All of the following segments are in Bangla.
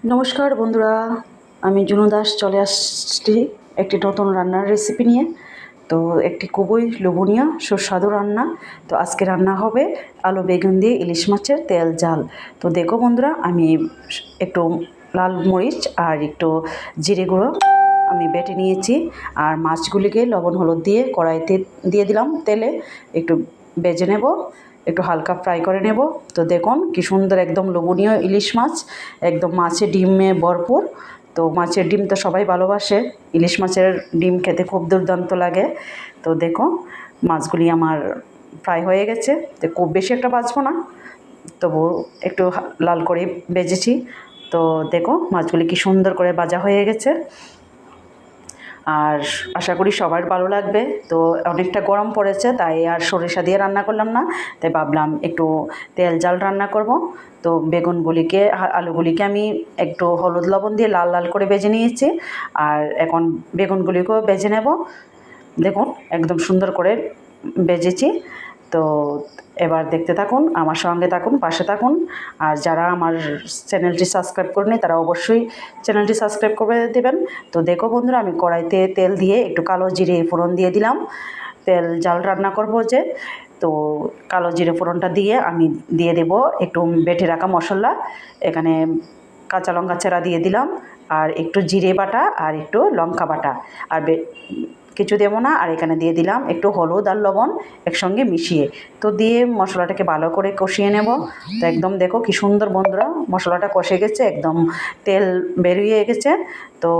নমস্কার বন্ধুরা, আমি জুনু দাস চলে আসছি একটি নতুন রান্নার রেসিপি নিয়ে। তো একটি খুবই লোভনীয় সুস্বাদু রান্না। তো আজকে রান্না হবে আলু বেগুন দিয়ে ইলিশ মাছের তেল ঝাল। তো দেখো বন্ধুরা, আমি একটু লাল মরিচ আর একটু জিরে গুঁড়ো আমি বেটে নিয়েছি। আর মাছগুলিকে লবণ হলুদ দিয়ে কড়াইতে দিয়ে দিলাম, তেলে একটু ভেজে নেব, একটু হালকা ফ্রাই করে নেব। তো দেখুন কি সুন্দর একদম লোভনীয় ইলিশ মাছ, একদম মাছের ডিমে ভরপুর। তো মাছের ডিম তো সবাই ভালোবাসে, ইলিশ মাছের ডিম খেতে খুব দুর্দান্ত লাগে। তো দেখো মাছগুলি আমার ফ্রাই হয়ে গেছে। তো খুব বেশি একটা ভাজবো না, তবু একটু লাল করে ভেজেছি। তো দেখো মাছগুলি কি সুন্দর করে ভাজা হয়ে গেছে। আর আশা করি সবার ভালো লাগবে। তো অনেকটা গরম পড়েছে, তাই আর সরিষা দিয়ে রান্না করলাম না, তাই ভাবলাম একটু তেল ঝাল রান্না করব। তো বেগুনগুলিকে আলুগুলিকে আমি একটু হলুদ লবণ দিয়ে লাল লাল করে ভেজে নিয়েছি। আর এখন বেগুনগুলিকেও ভেজে নেব। দেখুন একদম সুন্দর করে ভেজেছি। তো এবার দেখতে থাকুন, আমার সঙ্গে থাকুন, পাশে থাকুন। আর যারা আমার চ্যানেলটি সাবস্ক্রাইব করেনি তারা অবশ্যই চ্যানেলটি সাবস্ক্রাইব করে দেবেন। তো দেখো বন্ধুরা, আমি কড়াইতে তেল দিয়ে একটু কালো জিরে ফোড়ন দিয়ে দিলাম। তেল জাল রান্না করব যে, তো কালো জিরে ফোড়নটা দিয়ে আমি দিয়ে দেব একটু বেটে রাখা মশলা। এখানে কাঁচা লঙ্কা চেরা দিয়ে দিলাম, আর একটু জিরে বাটা আর একটু লঙ্কা বাটা, আর কিছু দেবো না। আর এখানে দিয়ে দিলাম একটু হলুদ আর লবণ একসঙ্গে মিশিয়ে। তো দিয়ে মশলাটাকে ভালো করে কষিয়ে নেব। তো একদম দেখো কি সুন্দর বন্ধুরা মশলাটা কষে গেছে, একদম তেল বেরিয়ে গেছে। তো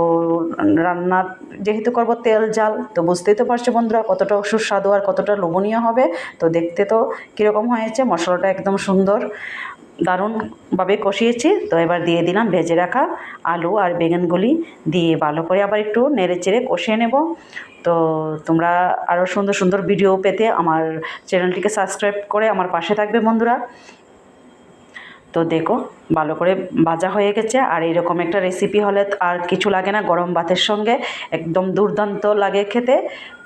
রান্না যেহেতু করব তেল ঝাল, তো বুঝতেই তো পারছো বন্ধুরা কতটা সুস্বাদু আর কতটা লোভনীয় হবে। তো দেখতে তো কীরকম হয়েছে, মশলাটা একদম সুন্দর দারুণভাবে কষিয়েছি। তো এবার দিয়ে দিলাম ভেজে রাখা আলু আর বেগুনগুলি, দিয়ে ভালো করে আবার একটু নেড়ে চেড়ে কষিয়ে নেব। তো তোমরা আরও সুন্দর সুন্দর ভিডিও পেতে আমার চ্যানেলটিকে সাবস্ক্রাইব করে আমার পাশে থাকবে বন্ধুরা। তো দেখো ভালো করে ভাজা হয়ে গেছে। আর এইরকম একটা রেসিপি হলে আর কিছু লাগে না, গরম ভাতের সঙ্গে একদম দুর্দান্ত লাগে খেতে।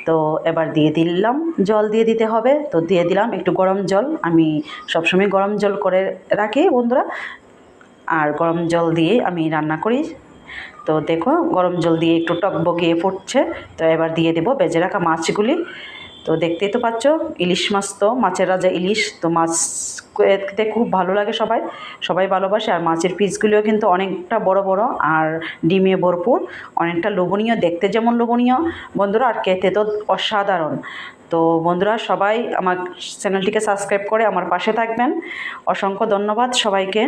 তো এবার দিয়ে দিলাম, জল দিয়ে দিতে হবে। তো দিয়ে দিলাম একটু গরম জল, আমি সবসময় গরম জল করে রাখি বন্ধুরা। আর গরম জল দিয়ে আমি রান্না করি। তো দেখো গরম জল দিয়ে একটু টকবগিয়ে ফুটছে। তো এবার দিয়ে দেবো ভেজে রাখা মাছগুলি। তো দেখতেই তো পাচ্ছ, ইলিশ মাছ তো মাছের রাজা ইলিশ। তো মাছ খেতে খুব ভালো লাগে, সবাই সবাই ভালোবাসে। আর মাছের পিসগুলিও কিন্তু অনেকটা বড় বড় আর ডিমে ভরপুর, অনেকটা লোভনীয়, দেখতে যেমন লোভনীয় বন্ধুরা, আর খেতে তো অসাধারণ। তো বন্ধুরা সবাই আমার চ্যানেলটিকে সাবস্ক্রাইব করে আমার পাশে থাকবেন। অসংখ্য ধন্যবাদ সবাইকে।